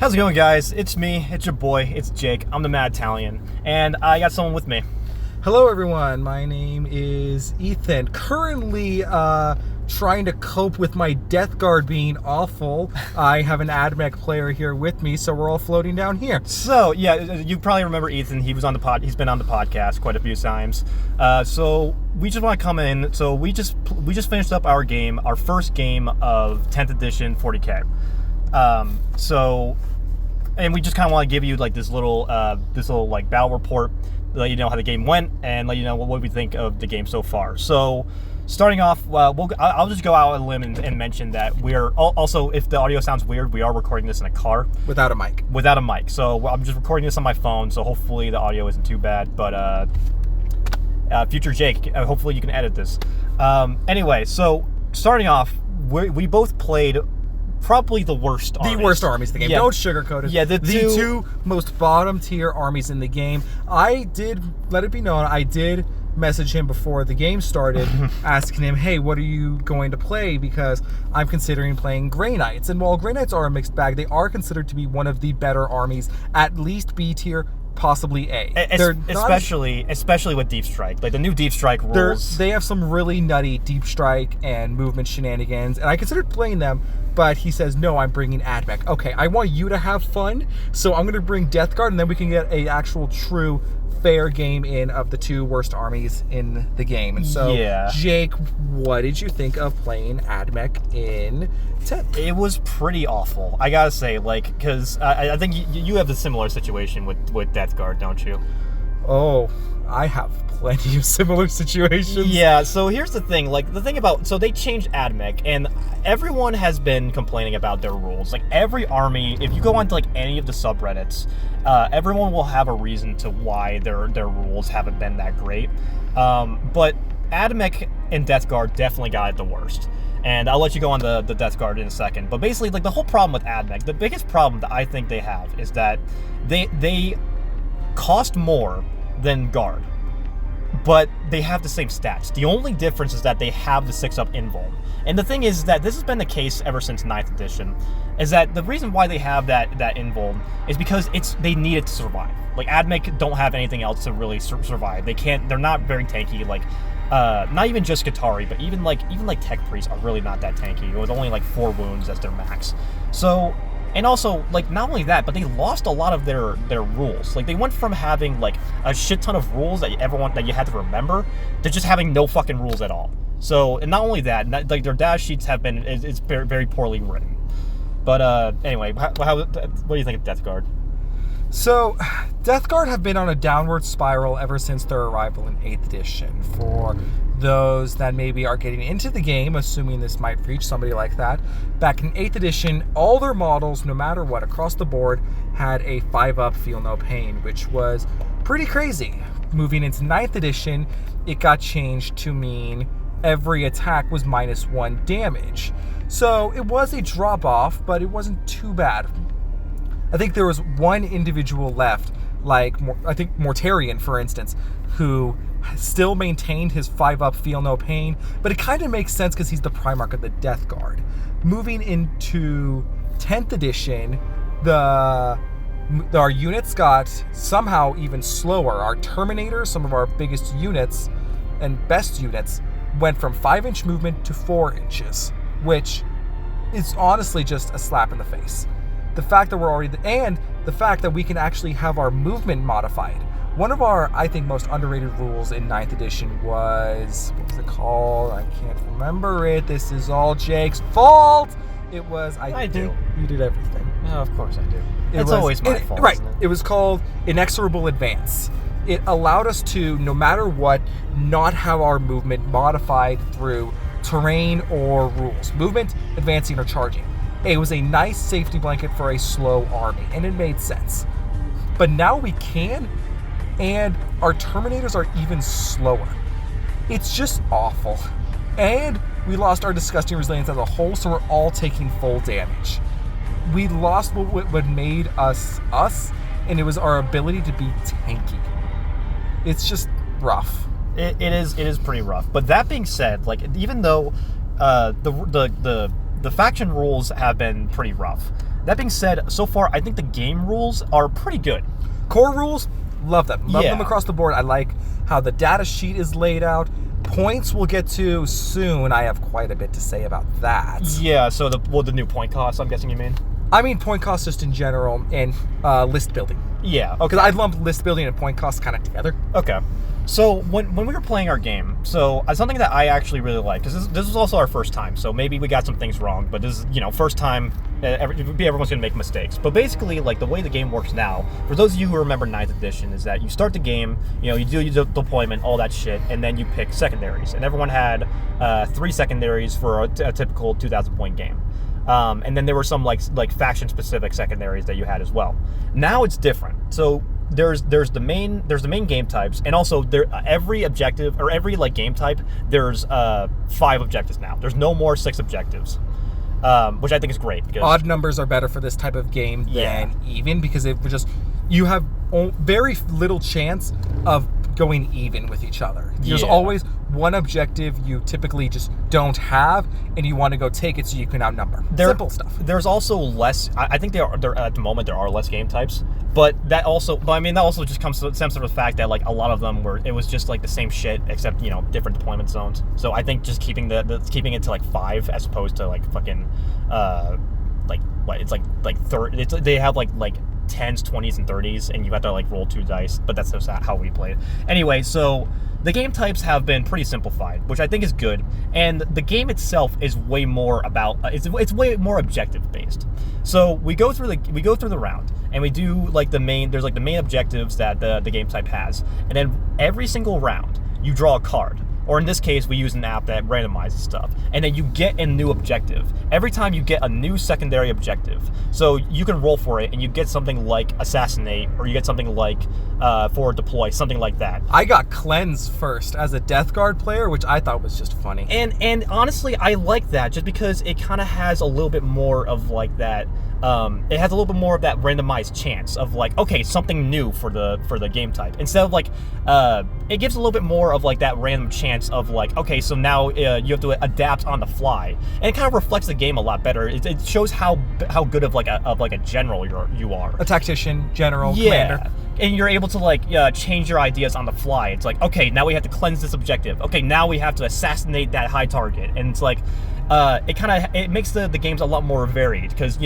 How's it going, guys? It's me. It's your boy. It's Jake. I'm the Mad Italian, and I got someone with me. Hello, everyone. My name is Ethan. Currently, trying to cope with my Death Guard being awful. I have an AdMech player here with me, so we're all floating down here. So, yeah, you probably remember Ethan. He was on the He's been on the podcast quite a few times. So we just want to come in. So we just finished up our first game of 10th edition 40K. And we just kind of want to give you like this little like battle report, let you know how the game went, and let you know what we think of the game so far. So, starting off, I'll just go out on a limb and mention that we're also, if the audio sounds weird, we are recording this in a car Without a mic. So I'm just recording this on my phone, so hopefully the audio isn't too bad. But future Jake, hopefully you can edit this. Anyway, so starting off, we both played probably the worst armies. The worst armies in the game. Yeah. Don't sugarcoat it. Yeah, the two most bottom tier armies in the game. I did, let it be known, I did message him before the game started asking him, hey, what are you going to play? Because I'm considering playing Grey Knights. And while Grey Knights are a mixed bag, they are considered to be one of the better armies, at least B tier, possibly A. Especially with Deep Strike. Like the new Deep Strike rules. They have some really nutty Deep Strike and movement shenanigans, and I considered playing them, but he says, no, I'm bringing AdMech. Okay, I want you to have fun, so I'm going to bring Death Guard, and then we can get a actual true fair game in of the two worst armies in the game. And so, yeah. Jake, what did you think of playing AdMech in 10th? It was pretty awful, I gotta say, like, because I think you have a similar situation with Death Guard, don't you? Oh, I have plenty of similar situations. Yeah, so here's the thing, so they changed AdMech, and everyone has been complaining about their rules. Like, every army, if you go onto, like, any of the subreddits, everyone will have a reason to why their rules haven't been that great. But AdMech and Death Guard definitely got it the worst. And I'll let you go on the Death Guard in a second. But basically, like, the whole problem with AdMech, the biggest problem that I think they have is that they cost more than Guard, but they have the same stats. The only difference is that they have the 6-up invuln. And the thing is that this has been the case ever since 9th edition, is that the reason why they have that invuln is because they need it to survive. Like, AdMech don't have anything else to really survive. They're not very tanky, like, not even just Skitarii, but even like Tech Priests are really not that tanky. It was only like 4 wounds as their max. So, and also, like, not only that, but they lost a lot of their rules. Like, they went from having, like, a shit ton of rules that you had to remember to just having no fucking rules at all. So, and not only that, like, their dash sheets it's very, very poorly written. But, anyway, what do you think of Death Guard? So, Death Guard have been on a downward spiral ever since their arrival in 8th edition. For those that maybe are getting into the game, assuming this might reach somebody like that, back in 8th edition, all their models, no matter what, across the board, had a 5-up Feel No Pain, which was pretty crazy. Moving into 9th edition, it got changed to mean every attack was -1 damage. So, it was a drop-off, but it wasn't too bad. I think there was one individual left, like, I think Mortarion, for instance, who still maintained his 5-up Feel No Pain, but it kind of makes sense because he's the Primarch of the Death Guard. Moving into 10th edition, our units got somehow even slower. Our Terminators, some of our biggest units and best units, went from 5-inch movement to 4 inches, which is honestly just a slap in the face. The fact that we can actually have our movement modified. One of our, I think, most underrated rules in 9th edition was, what was it called? I can't remember it. This is all Jake's fault. It was, I think you did everything. Oh, of course I do. It's always my fault. Right. Isn't it? It was called Inexorable Advance. It allowed us to, no matter what, not have our movement modified through terrain or rules. Movement, advancing, or charging. It was a nice safety blanket for a slow army, and it made sense. But now we can, and our Terminators are even slower. It's just awful. And we lost our Disgusting Resilience as a whole, so we're all taking full damage. We lost what made us us, and it was our ability to be tanky. It's just rough. It is pretty rough. But that being said, like, even though the faction rules have been pretty rough, That being said, so far I think the game rules are pretty good. Core rules, love them. Love Yeah. them across the board. I like how the data sheet is laid out. Points we'll get to soon. I have quite a bit to say about that. Yeah, so the new point cost, I'm guessing you mean? I mean point cost just in general and list building. Yeah, okay. Because I lump list building and point cost kind of together. Okay. So when we were playing our game, so something that I actually really like, because this was also our first time, so maybe we got some things wrong, but this is, first time, everyone's going to make mistakes. But basically, like, the way the game works now, for those of you who remember 9th edition, is that you start the game, you do your deployment, all that shit, and then you pick secondaries. And everyone had 3 secondaries for a typical 2,000-point game. And then there were some like faction-specific secondaries that you had as well. Now it's different. So there's the main game types, and also every objective or every like game type there's 5 objectives now. There's no more 6 objectives, which I think is great because Odd numbers are better for this type of game than even, because it would just you have very little chance of going even with each other. There's always one objective you typically just don't have, and you want to go take it so you can outnumber. Simple stuff. There's also less. I think there at the moment there are less game types, but that also just stems from the fact that like a lot of them it was just like the same shit except different deployment zones. So I think just keeping it to like 5 as opposed to like fucking they have like 10s, 20s, and 30s, and you have to like roll 2 dice, but that's just how we play it. Anyway, so the game types have been pretty simplified, which I think is good, and the game itself is way more about it's way more objective based. So we go through the round, and we do like the main objectives that the game type has, and then every single round you draw a card. Or in this case, we use an app that randomizes stuff. And then you get a new objective. Every time you get a new secondary objective. So you can roll for it, and you get something like Assassinate, or you get something like Forward Deploy, something like that. I got Cleanse first as a Death Guard player, which I thought was just funny. And honestly, I like that just because it kind of has a little bit more of like that. It has a little bit more of that randomized chance of like, okay, something new for the game type, instead of like it gives a little bit more of like that random chance of like, okay, so now you have to adapt on the fly, and it kind of reflects the game a lot better. It shows how good of like a general you are, a tactician, general, commander. And you're able to like change your ideas on the fly. It's like, okay, now we have to cleanse this objective. Okay, now we have to assassinate that high target, and it's like it makes the games a lot more varied because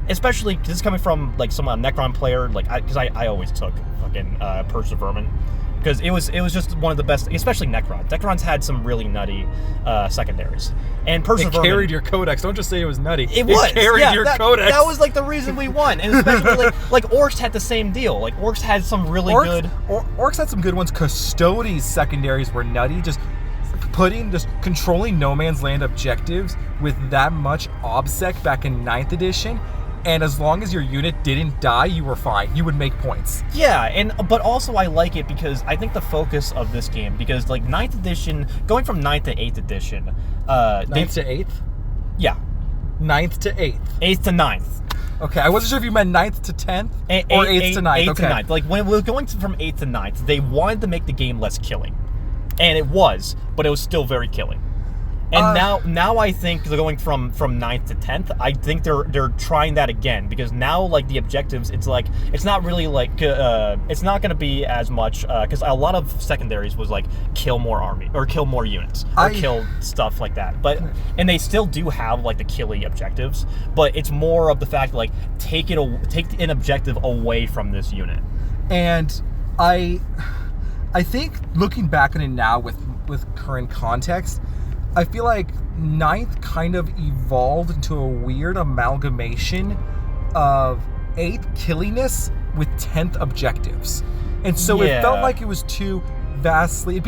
especially this is coming from like a Necron player, like because I always took fucking Purge of Vermin because it was just one of the best, especially Necron. Necron's had some really nutty secondaries, and Purge of Vermin carried your codex. Don't just say it was nutty. It carried your codex. That was like the reason we won, and especially like Orcs had the same deal. Like Orcs had some really good. Orcs had some good ones. Custodes secondaries were nutty. Just controlling no man's land objectives with that much obsec back in 9th edition. And as long as your unit didn't die, you were fine. You would make points. Yeah, but also I like it because I think the focus of this game, because like 9th edition, going from 9th to 8th edition, 9th to 8th? Yeah. 9th to 8th. 8th to 9th. Okay, I wasn't sure if you meant 9th to 10th or 8th to 9th. 8th to 9th. Like when we were going from 8th to 9th, they wanted to make the game less killing. And it was, but it was still very killing. And now I think they're going from 9th to 10th. I think they're trying that again because now like the objectives, it's like it's not really like it's not going to be as much because a lot of secondaries was like kill more army or kill more units or kill stuff like that. But and they still do have like the killy objectives, but it's more of the fact like take an objective away from this unit. And I think looking back on it now with current context, I feel like 9th kind of evolved into a weird amalgamation of 8th killiness with 10th objectives. And so it felt like it was too vastly...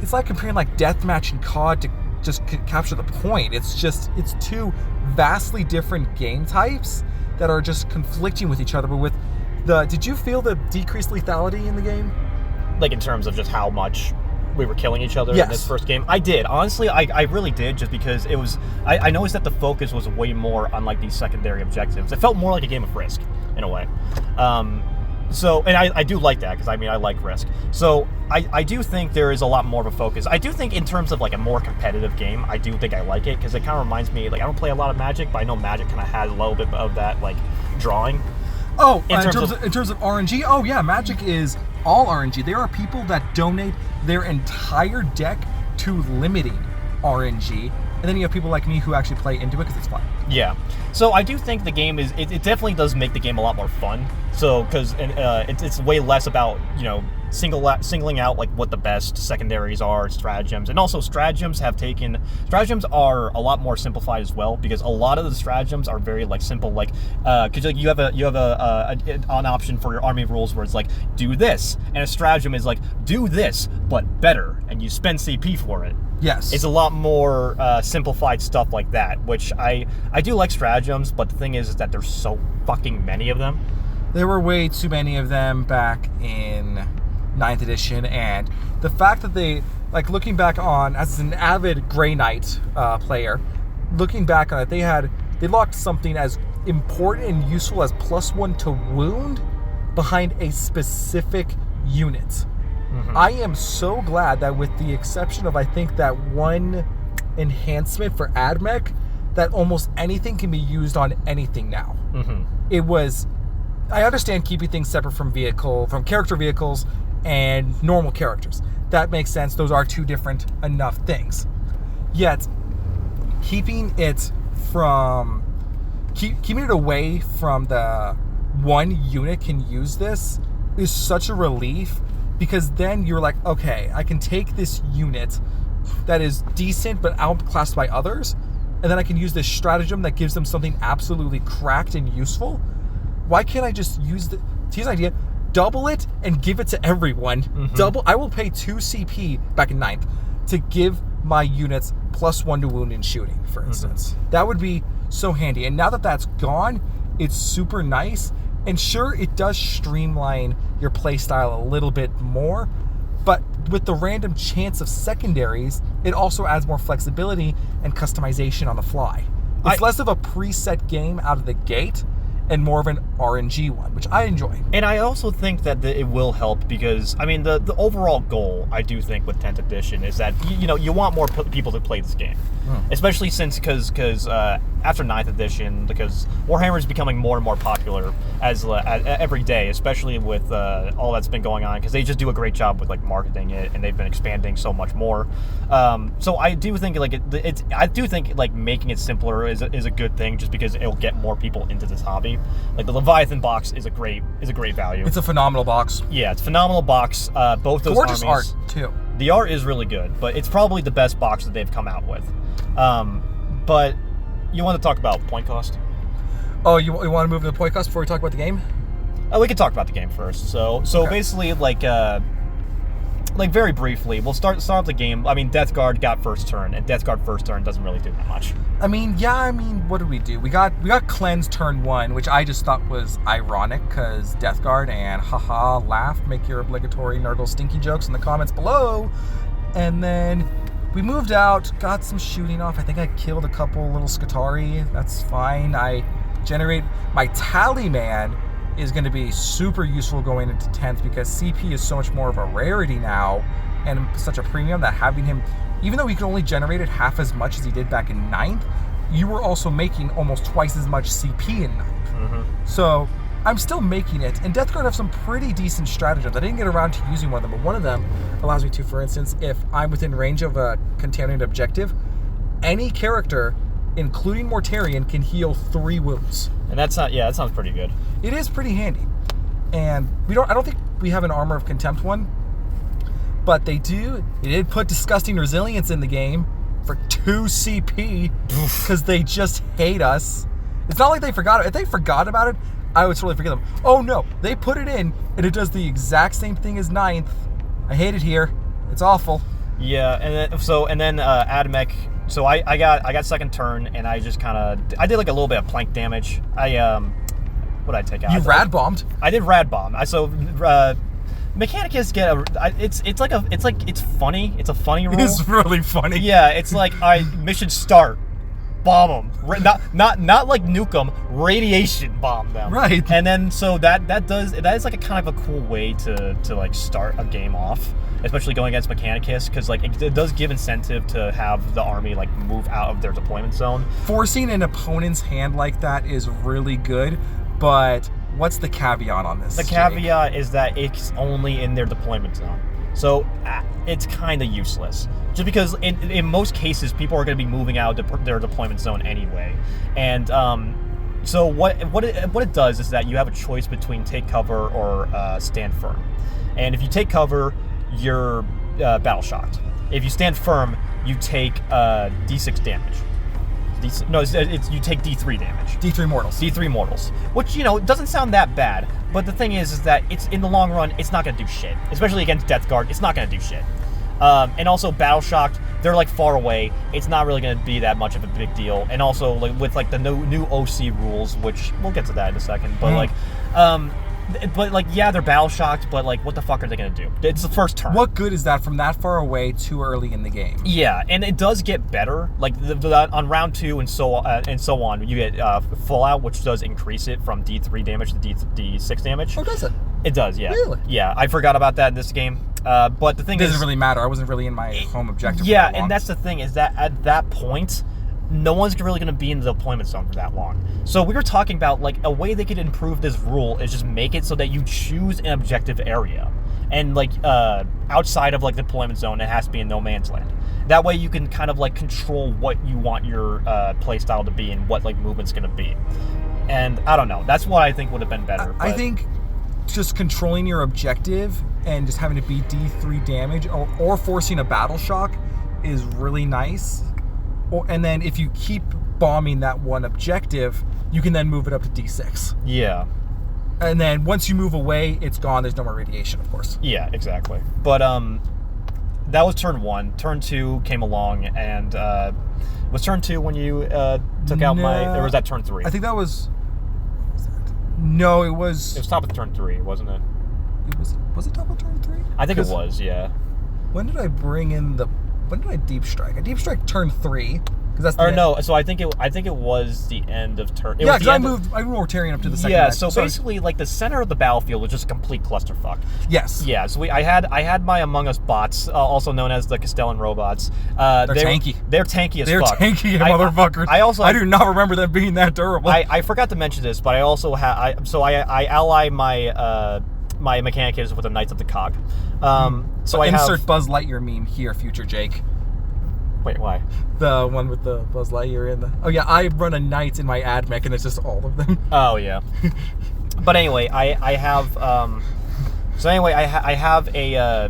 It's like comparing like Deathmatch and COD to just capture the point. It's two vastly different game types that are just conflicting with each other. But did you feel the decreased lethality in the game? Like in terms of just how much we were killing each other in this first game? I did. Honestly, I really did, just because it was... I noticed that the focus was way more on like these secondary objectives. It felt more like a game of Risk, in a way. So, and I do like that, because I mean, I like Risk. So, I do think there is a lot more of a focus. I do think in terms of like a more competitive game, I do think I like it, because it kind of reminds me, like, I don't play a lot of Magic, but I know Magic kind of has a little bit of that, like, drawing. Oh, in terms of RNG, oh yeah, Magic is all RNG. There are people that donate their entire deck to limiting RNG, and then you have people like me who actually play into it because it's fun. Yeah. So I do think the game is, it definitely does make the game a lot more fun. So, because it's way less about, you know, singling out like what the best secondaries are, stratagems, and also stratagems are a lot more simplified as well, because a lot of the stratagems are very like simple, like because like you have an option for your army rules where it's like do this, and a stratagem is like do this but better, and you spend CP for it. Yes. It's a lot more simplified stuff like that, which I do like stratagems, but the thing is that there's so fucking many of them. There were way too many of them back in 9th edition, and the fact that they, like, looking back on, as an avid Grey Knight player, looking back on it, they locked something as important and useful as +1 to wound behind a specific unit. Mm-hmm. I am so glad that, with the exception of I think that one enhancement for AdMech, that almost anything can be used on anything now. Mm-hmm. I understand keeping things separate from character vehicles and normal characters. That makes sense. Those are two different enough things. Yet, keeping it away from the one unit can use this is such a relief, because then you're like, okay, I can take this unit that is decent but outclassed by others, and then I can use this stratagem that gives them something absolutely cracked and useful. Why can't I just use here's an idea, double it and give it to everyone. Mm-hmm. I will pay 2 CP back in 9th to give my units +1 to wound and shooting, for instance. Mm-hmm. That would be so handy. And now that that's gone, it's super nice. And sure, it does streamline your playstyle a little bit more, but with the random chance of secondaries, it also adds more flexibility and customization on the fly. It's less of a preset game out of the gate and more of an RNG one, which I enjoy. And I also think that it will help, because, I mean, the overall goal, I do think, with 10th edition is that, you want more people to play this game. Especially because after 9th edition, because Warhammer is becoming more and more popular as every day, especially with all that's been going on, because they just do a great job with like marketing it, and they've been expanding so much more. So I do think like making it simpler is a good thing, just because it'll get more people into this hobby. Like the Leviathan box is a great value. It's a phenomenal box. Yeah, it's a phenomenal box. Both those gorgeous armies, art too. The art is really good, but it's probably the best box that they've come out with. But you want to talk about point cost? Oh, you want to move to the point cost before we talk about the game? We can talk about the game first. So okay. Basically, like very briefly, we'll start the game. I mean, Death Guard got first turn, and Death Guard first turn doesn't really do that much. I mean, what did we do? We got Cleanse turn 1, which I just thought was ironic, because Death Guard, and haha, laugh, make your obligatory Nurgle stinky jokes in the comments below. And then we moved out, got some shooting off. I think I killed a couple little Skitarii. That's fine. I generate my Tally Man is going to be super useful going into 10th, because CP is so much more of a rarity now and such a premium that having him, even though he could only generate it half as much as he did back in 9th, you were also making almost twice as much CP in 9th. Mm-hmm. So I'm still making it, and Death Guard have some pretty decent stratagems. I didn't get around to using one of them, but one of them allows me to, for instance, if I'm within range of a contaminated objective, any character, including Mortarion, can heal 3 wounds. And that sounds pretty good. It is pretty handy. And I don't think we have an Armor of Contempt one, but they did put Disgusting Resilience in the game for 2 CP, because they just hate us. It's not like they forgot it. If they forgot about it, I would totally forgive them. Oh no, they put it in, and it does the exact same thing as 9th. I hate it here. It's awful. Yeah, and then AdMech. So I got second turn, and I just I did like a little bit of plank damage. What did I take out? You rad bombed. I did rad bomb. Mechanicus it's funny. It's a funny rule. It's really funny. Yeah, it's like mission start. bomb them. Not like nuke them, radiation bomb them. Right. And then so that is like a kind of a cool way to like start a game off, especially going against Mechanicus, because like it does give incentive to have the army like move out of their deployment zone. Forcing an opponent's hand like that is really good, but what's the caveat on this? The caveat is that it's only in their deployment zone. So it's kind of useless. Just because in most cases, people are going to be moving out of their deployment zone anyway. And so what it does is that you have a choice between take cover or stand firm. And if you take cover, you're battle shocked. If you stand firm, you take D6 damage. You take D3 damage. D3 mortals. D3 mortals, which doesn't sound that bad, but the thing is that it's in the long run, it's not gonna do shit. Especially against Death Guard, it's not gonna do shit. And also Battle Shocked, they're like far away. It's not really gonna be that much of a big deal. And also like with like the new OC rules, which we'll get to that in a second, but yeah, they're battle shocked, but like, what the fuck are they gonna do? It's the first turn. What good is that from that far away too early in the game? Yeah, and it does get better. Like on round 2 and so on, you get Fallout, which does increase it from D3 damage to D6 damage. Oh, does it? It does, yeah. Really? Yeah, I forgot about that in this game. But the thing is, it doesn't really matter. I wasn't really in my home objective. Yeah, and that's the thing is that at that point, no one's really going to be in the deployment zone for that long. So we were talking about like a way they could improve this rule is just make it so that you choose an objective area, and like outside of like the deployment zone, it has to be in no man's land. That way you can kind of like control what you want your play style to be and what like movement's going to be. And I don't know. That's what I think would have been better. I think just controlling your objective and just having to be D3 damage or forcing a battle shock is really nice. And then if you keep bombing that one objective, you can then move it up to D6. Yeah. And then once you move away, it's gone. There's no more radiation, of course. Yeah, exactly. But that was turn 1. Turn 2 came along, and was turn 2 when you took out my... Or was that turn 3? I think that was... What was that? No, it was... It was top of turn 3, wasn't it? Was it top of turn 3? I think it was, yeah. When did I bring in the... When did I deep strike? I deep strike turn 3 because that's. So I think it was the end of turn. Yeah, because I moved Mortarion up to the second. Yeah, so basically, like the center of the battlefield was just a complete clusterfuck. Yes. Yeah, so I had my Among Us bots, also known as the Castellan robots. They're tanky. They're tanky as They're fuck. tanky, motherfuckers. I do not remember them being that durable. I forgot to mention this, but I also I ally my my Mechanicus with the Knights of the Cog. So I insert Buzz Lightyear meme here, future Jake. Wait, why? The one with the Buzz Lightyear in the... Oh yeah, I run a Knights in my ad mech and it's just all of them. Oh yeah. But anyway, I have so anyway I have a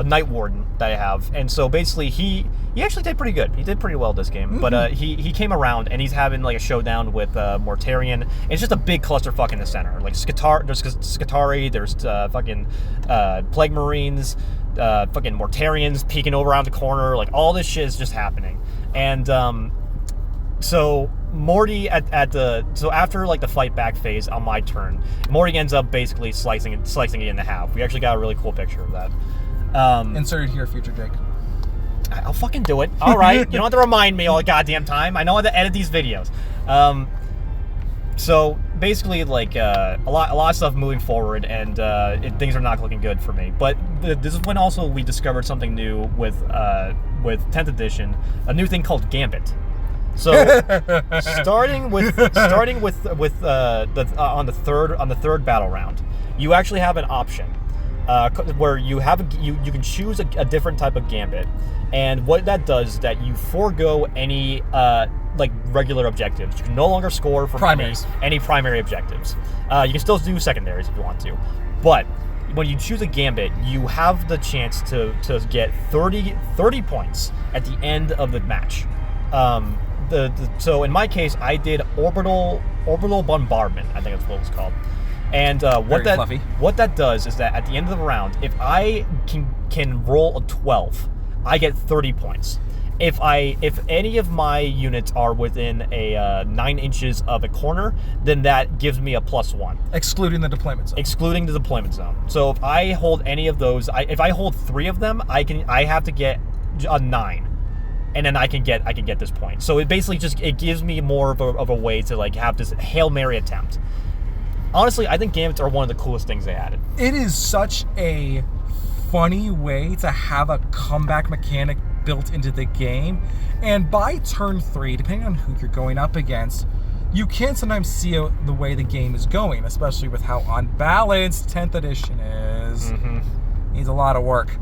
Night Warden that I have, and so basically he actually did pretty good. He did pretty well this game. Mm-hmm. But he came around and he's having like a showdown with Mortarion. And it's just a big clusterfuck in the center. Like there's Skitarii, there's fucking Plague Marines, fucking Mortarions peeking over around the corner. Like all this shit is just happening. And so Morty so after like the fight back phase on my turn, Morty ends up basically slicing it in half. We actually got a really cool picture of that. Inserted here, future Jake. I'll fucking do it. All right. You don't have to remind me all the goddamn time. I know how to edit these videos. So basically, like a lot of stuff moving forward, and things are not looking good for me. But this is when also we discovered something new with 10th edition, a new thing called Gambit. So starting with on the third battle round, you actually have an option where you can choose a different type of Gambit. And what that does is that you forego any like regular objectives. You can no longer score from any primary objectives. You can still do secondaries if you want to, but when you choose a Gambit, you have the chance to get 30 points at the end of the match. So in my case, I did orbital bombardment. I think that's what it's called. And what that does is that at the end of the round, if I can roll a 12. I get 30 points. If any of my units are within a 9 inches of a corner, then that gives me a +1. Excluding the deployment zone. Excluding the deployment zone. So if I hold any of those, if I hold 3 of them, I have to get a 9. and then I can get this point. So it basically just it gives me more of a way to like have this Hail Mary attempt. Honestly, I think Gambits are one of the coolest things they added. It is such a funny way to have a comeback mechanic built into the game, and by turn 3, depending on who you're going up against, you can sometimes see the way the game is going, especially with how unbalanced 10th edition is. Needs a lot of work.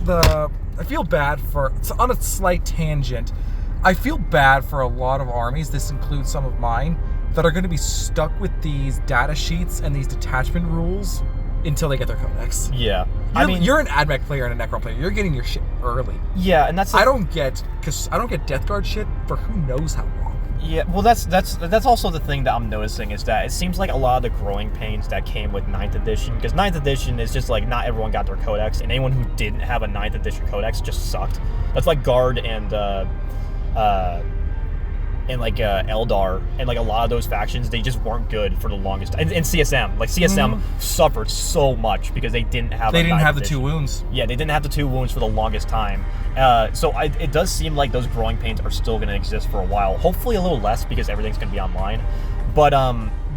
I feel bad for, on a slight tangent, I feel bad for a lot of armies, this includes some of mine, that are going to be stuck with these data sheets and these detachment rules until they get their codex. Yeah. You're an AdMech player and a Necron player. You're getting your shit early. Yeah, and that's I don't get Death Guard shit for who knows how long. Yeah, well, that's also the thing that I'm noticing is that it seems like a lot of the growing pains that came with 9th edition, because 9th edition is just like not everyone got their codex, and anyone who didn't have a 9th edition codex just sucked. That's like Guard and Eldar and like a lot of those factions, they just weren't good for the longest time. And CSM, like CSM suffered so much because they didn't have. They didn't have the 2 wounds. Yeah, they didn't have the 2 wounds for the longest time. So it does seem like those growing pains are still going to exist for a while. Hopefully a little less because everything's going to be online. But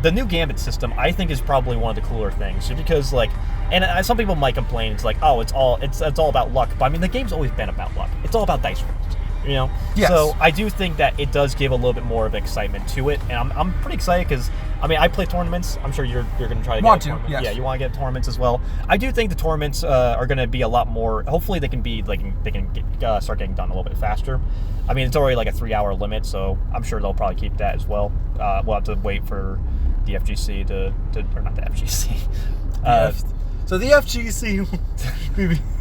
the new Gambit system, I think, is probably one of the cooler things. Just because, like, and some people might complain, it's like, oh, it's all about luck. But I mean, the game's always been about luck. It's all about dice rolls. You know? Yes. So I do think that it does give a little bit more of excitement to it, and I'm pretty excited because I mean I play tournaments. I'm sure you're going to try to get a tournament. Yes. Yeah, you want to get tournaments as well. I do think the tournaments are going to be a lot more. Hopefully they can start getting done a little bit faster. I mean it's already like a 3-hour limit, so I'm sure they'll probably keep that as well. We'll have to wait for the FGC or not the FGC. So the FGC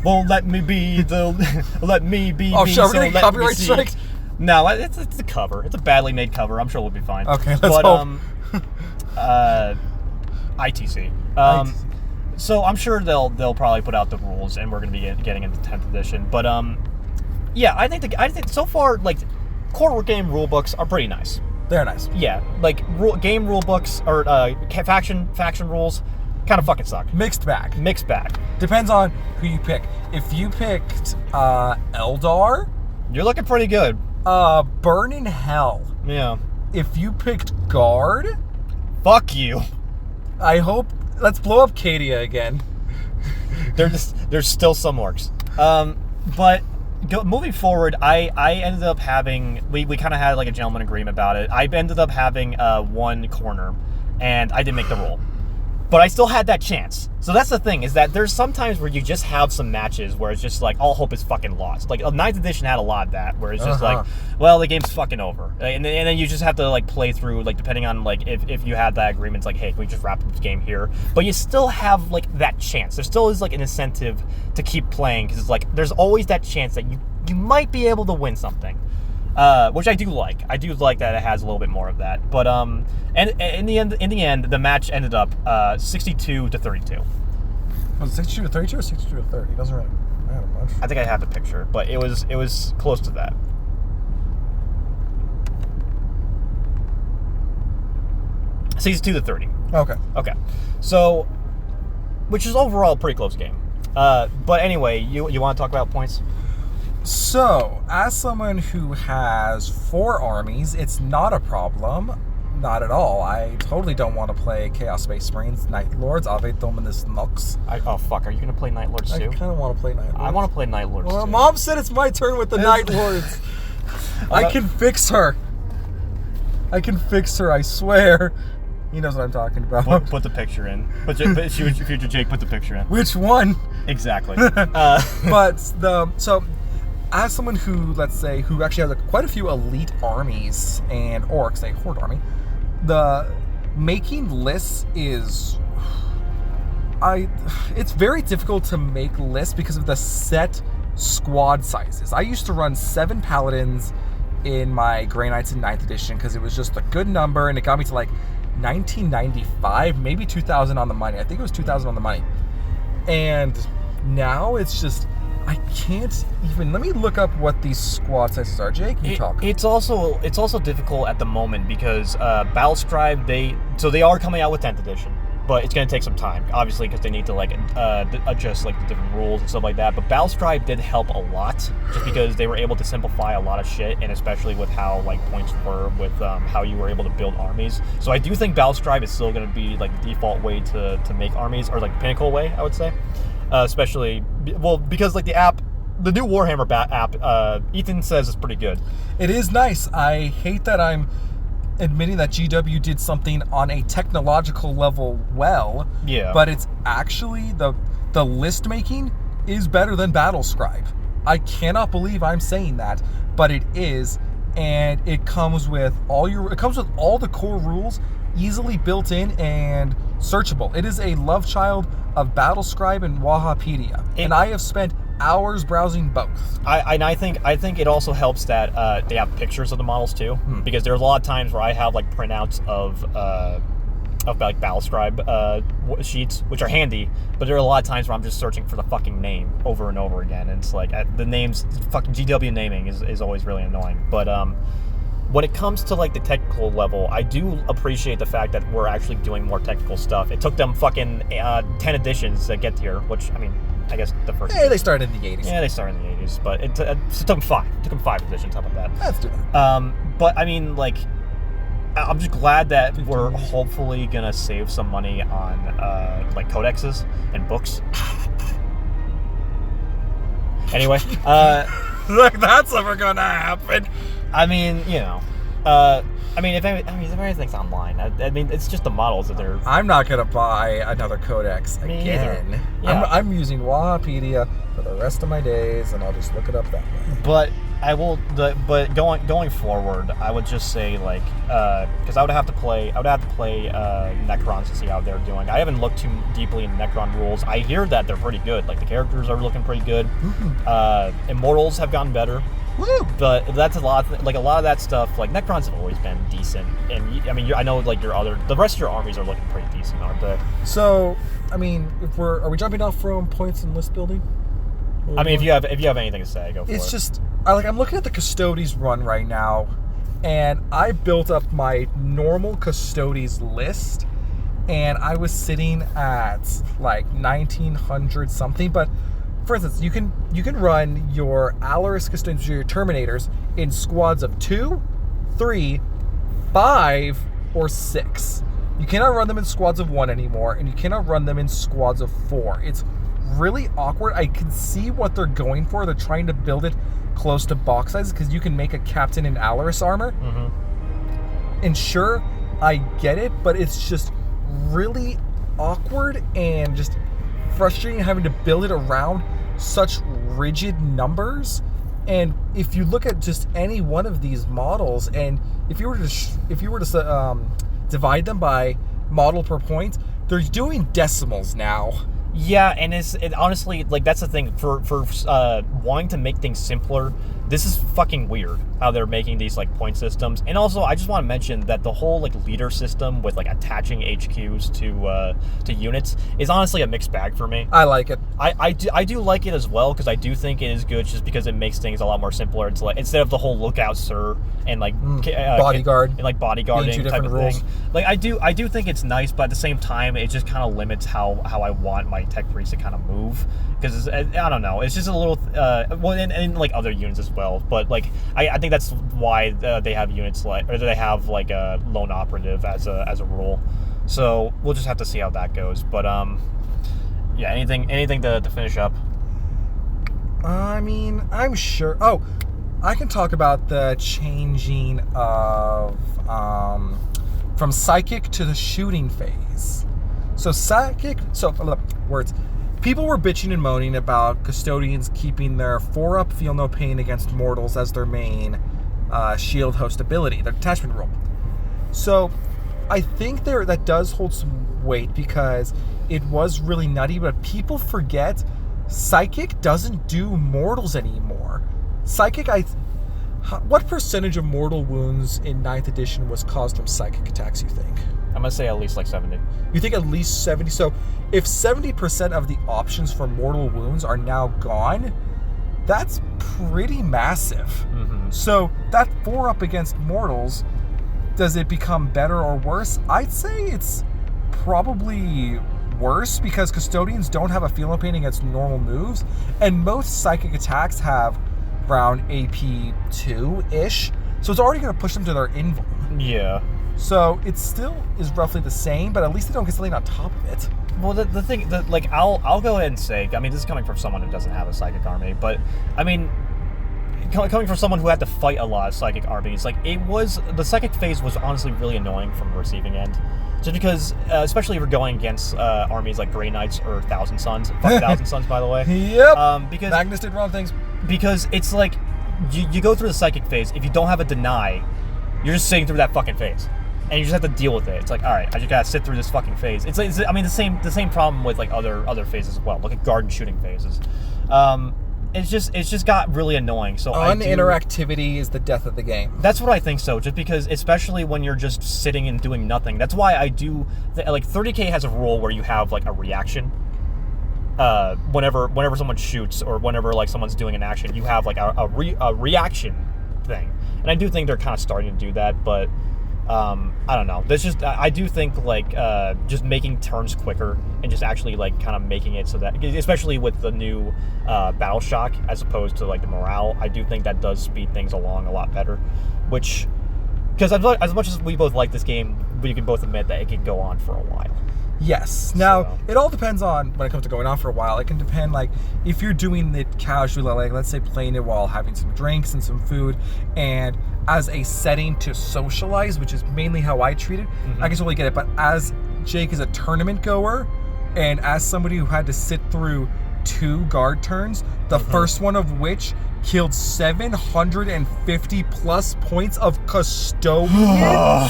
won't let me be let me be. Oh, me, sure, we're so getting let copyright me see. strikes. No, it's a cover. It's a badly made cover. I'm sure we'll be fine. Okay, let's hope. ITC. So I'm sure they'll probably put out the rules, and we're going to be getting into 10th edition. But yeah, I think so far like core game rule books are pretty nice. They're nice. Yeah, like game rule books or faction rules. Kind of fucking suck. Mixed bag. Depends on who you pick. If you picked Eldar, you're looking pretty good. Burn in Hell. Yeah. If you picked Guard, fuck you. I hope. Let's blow up Cadia again. There's still some orcs. But moving forward, I ended up having we kind of had like a gentleman agreement about it. I ended up having one corner, and I didn't make the roll. But I still had that chance. So that's the thing, is that there's sometimes where you just have some matches where it's just like all hope is fucking lost. Like 9th edition had a lot of that, where it's just like, well, the game's fucking over. And then you just have to like play through, like depending on like if you have that agreement, it's like, hey, can we just wrap up the game here? But you still have like that chance. There still is like an incentive to keep playing, because it's like there's always that chance that you might be able to win something. Which I do like. I do like that it has a little bit more of that. But and in the end, the match ended up 62-32. Was it 62-32 or 62-30? It doesn't really matter much. I think I have the picture, but it was close to that. To 30. Okay. So, which is overall a pretty close game. But anyway, you want to talk about points? So, as someone who has 4 armies, it's not a problem. Not at all. I totally don't want to play Chaos Space Marines, Night Lords, Ave Dominus Nox. Oh, fuck. Are you going to play Night Lords too? I kind of want to play Night Lords. I want to play Night Lords too. Mom said it's my turn with the Night Lords. I can fix her. I swear. He knows what I'm talking about. Put the picture in. Future Jake, put the picture in. Which one? Exactly. So, as someone who, let's say, who actually has quite a few elite armies and orcs, a horde army, the making lists is... it's very difficult to make lists because of the set squad sizes. I used to run 7 paladins in my Grey Knights in 9th edition because it was just a good number, and it got me to like 1995, maybe 2000 on the money. I think it was 2000 on the money. And now it's just... I can't even... Let me look up what these squad sizes are. Jake, you talk. It's also difficult at the moment because Battlescribe, they are coming out with 10th edition. but it's going to take some time, obviously, because they need to like adjust like the different rules and stuff like that. But Battlestrive did help a lot, just because they were able to simplify a lot of shit, and especially with how like points were with how you were able to build armies. So I do think Battlestrive is still going to be like the default way to make armies, or like the pinnacle way, I would say. Especially, well, because like the new Warhammer app, Ethan says is pretty good. It is nice. I hate that I'm admitting that GW did something on a technological level well. Yeah. But it's actually the list making is better than Battlescribe. I cannot believe I'm saying that, but it is, and it comes with all the core rules easily built in and searchable. It is a love child of Battlescribe and Wahapedia, and I have spent hours browsing both. I think it also helps that they have pictures of the models too, because there's a lot of times where I have like printouts of like Battlescribe sheets, which are handy, but there are a lot of times where I'm just searching for the fucking name over and over again, and it's like the names, fucking GW naming is always really annoying. But when it comes to like the technical level, I do appreciate the fact that we're actually doing more technical stuff. It took them fucking 10 editions to get here, which, I mean, I guess the first... Hey, they started in the 80s. Yeah, they started in the 80s, but it took them 5. It took them 5 editions, how about that? Let's do that. But, I mean, like, I'm just glad that we're hopefully going to save some money on, like, codexes and books. Anyway, like, that's never gonna happen. I mean, you know, if everything's online, I mean, it's just the models that they're... I'm not gonna buy another codex again. Yeah. I'm using Wahapedia for the rest of my days, and I'll just look it up that way. But I will. But going forward, I would just say like, because I would have to play Necrons to see how they're doing. I haven't looked too deeply in Necron rules. I hear that they're pretty good. Like the characters are looking pretty good. Immortals have gotten better. Woo! But that's a lot of that stuff. Like Necrons have always been decent, and I mean, I know like the rest of your armies are looking pretty decent, aren't they? So, I mean, are we jumping off from points and list building? I mean, if you have anything to say, go for it. It's just I'm looking at the Custodes run right now, and I built up my normal Custodes list, and I was sitting at like 1900 something, but. For instance, you can run your Alaris Custodes, your Terminators, in squads of 2, 3, 5, or 6. You cannot run them in squads of 1 anymore, and you cannot run them in squads of 4. It's really awkward. I can see what they're going for. They're trying to build it close to box sizes because you can make a captain in Alaris armor. Mm-hmm. And sure, I get it, but it's just really awkward and just frustrating having to build it around such rigid numbers. And if you look at just any one of these models, and if you were to divide them by model per point, they're doing decimals now. Yeah, and it honestly, like, that's the thing for wanting to make things simpler. This is fucking weird how they're making these like point systems. And also, I just want to mention that the whole like leader system with like attaching HQs to units is honestly a mixed bag for me. I like it. I do like it as well, because I do think it is good just because it makes things a lot more simpler. It's like instead of the whole lookout sir and like bodyguard and like bodyguarding type of rules. thing. Like I do think it's nice, but at the same time it just kind of limits how I want my tech priest to kind of move, because I don't know, it's just a little and like other units as well. But like I think that's why they have units like, or they have like a lone operative as a rule. So we'll just have to see how that goes. But yeah, anything to finish up? I mean, I'm sure. Oh, I can talk about the changing of from psychic to the shooting phase. So words. People were bitching and moaning about custodians keeping their 4-up feel no pain against mortals as their main shield host ability, their detachment rule. So I think that does hold some weight because it was really nutty, but people forget Psychic doesn't do mortals anymore. Psychic, what percentage of mortal wounds in 9th edition was caused from psychic attacks, you think? I'm going to say at least like 70. You think at least 70? So if 70% of the options for mortal wounds are now gone, that's pretty massive. Mm-hmm. So that 4-up against mortals, does it become better or worse? I'd say it's probably worse because custodians don't have a feel of pain against normal moves, and most psychic attacks have around AP 2-ish, so it's already going to push them to their invuln. Yeah. So it still is roughly the same, but at least they don't get something on top of it. Well, the thing that, like, I'll go ahead and say, I mean, this is coming from someone who doesn't have a psychic army, but I mean, coming from someone who had to fight a lot of psychic armies, like, the psychic phase was honestly really annoying from the receiving end. Just because, especially if you're going against armies like Grey Knights or Thousand Suns. Fuck Thousand Suns, by the way. Yep. Because Magnus did wrong things. Because it's like, you go through the psychic phase, if you don't have a deny, you're just sitting through that fucking phase. And you just have to deal with it. It's like, all right, I just gotta sit through this fucking phase. It's I mean, the same problem with like other phases as well, like garden shooting phases. It's just got really annoying. So interactivity is the death of the game. That's what I think. So just because, especially when you're just sitting and doing nothing. That's why I do like 30K has a rule where you have like a reaction. Whenever someone shoots or whenever like someone's doing an action, you have like a reaction thing. And I do think they're kind of starting to do that, but. I don't know. I do think like just making turns quicker and just actually like kind of making it so that, especially with the new battle shock as opposed to like the morale, I do think that does speed things along a lot better. Which, because as much as we both like this game, we can both admit that it can go on for a while. Yes. Now, it all depends on, when it comes to going on for a while, it can depend, like, if you're doing it casually, like, let's say playing it while having some drinks and some food, and as a setting to socialize, which is mainly how I treat it, I can totally get it. But as Jake is a tournament goer, and as somebody who had to sit through 2 guard turns, the first one of which killed 750 plus points of custodian.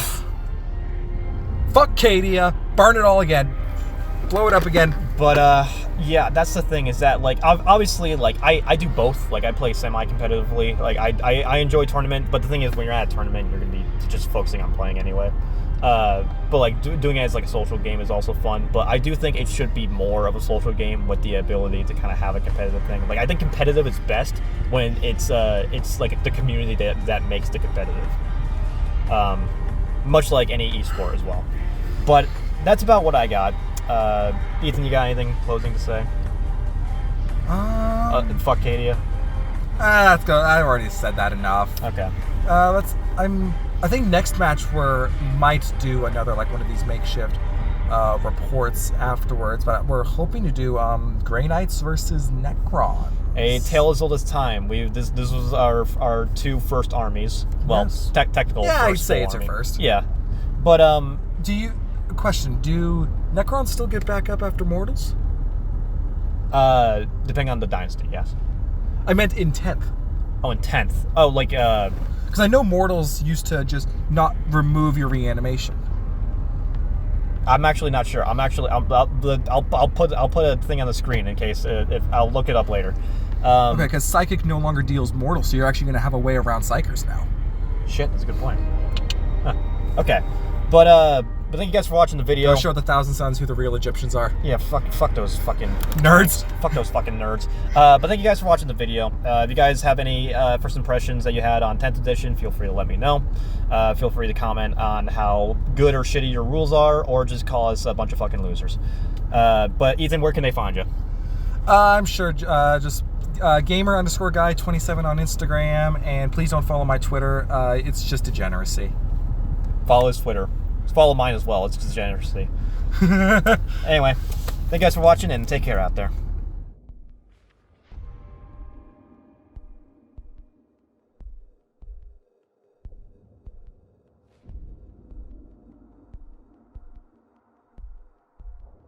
Fuck Cadia, burn it all again, blow it up again. But yeah, that's the thing, is that like obviously like I do both. Like I play semi-competitively. Like I enjoy tournament, but the thing is when you're at a tournament, you're gonna be just focusing on playing anyway. But like doing it as like a social game is also fun. But I do think it should be more of a social game with the ability to kind of have a competitive thing. Like I think competitive is best when it's like the community that makes the competitive. Much like any esport as well. But that's about what I got. Ethan, you got anything closing to say? Fuck Cadia. Let's go. I already said that enough. Okay. I think next match we might do another like one of these makeshift reports afterwards, but we're hoping to do Grey Knights versus Necron. A tale as old as time. This was our 2 first armies. Well, yes. Technical. Yeah, first I'd say it's army. our first. Yeah, but do Necrons still get back up after Mortals? Depending on the dynasty, yes. I meant in 10th. Oh, in 10th. Oh, like because I know Mortals used to just not remove your reanimation. I'm actually not sure. I'll put a thing on the screen in case if I'll look it up later. Okay, because Psychic no longer deals mortal, so you're actually going to have a way around Psychers now. Shit, that's a good point. Huh. Okay, but thank you guys for watching the video. Go show the Thousand Suns who the real Egyptians are. Yeah, fuck those fucking nerds. Fuck those fucking nerds. But thank you guys for watching the video. If you guys have any first impressions that you had on 10th edition, feel free to let me know. Feel free to comment on how good or shitty your rules are, or just call us a bunch of fucking losers. But Ethan, where can they find you? I'm sure just gamer_guy27 on Instagram, and please don't follow my Twitter. It's just degeneracy. Follow his Twitter. Follow mine as well. It's degeneracy. Anyway, thank you guys for watching, and take care out there.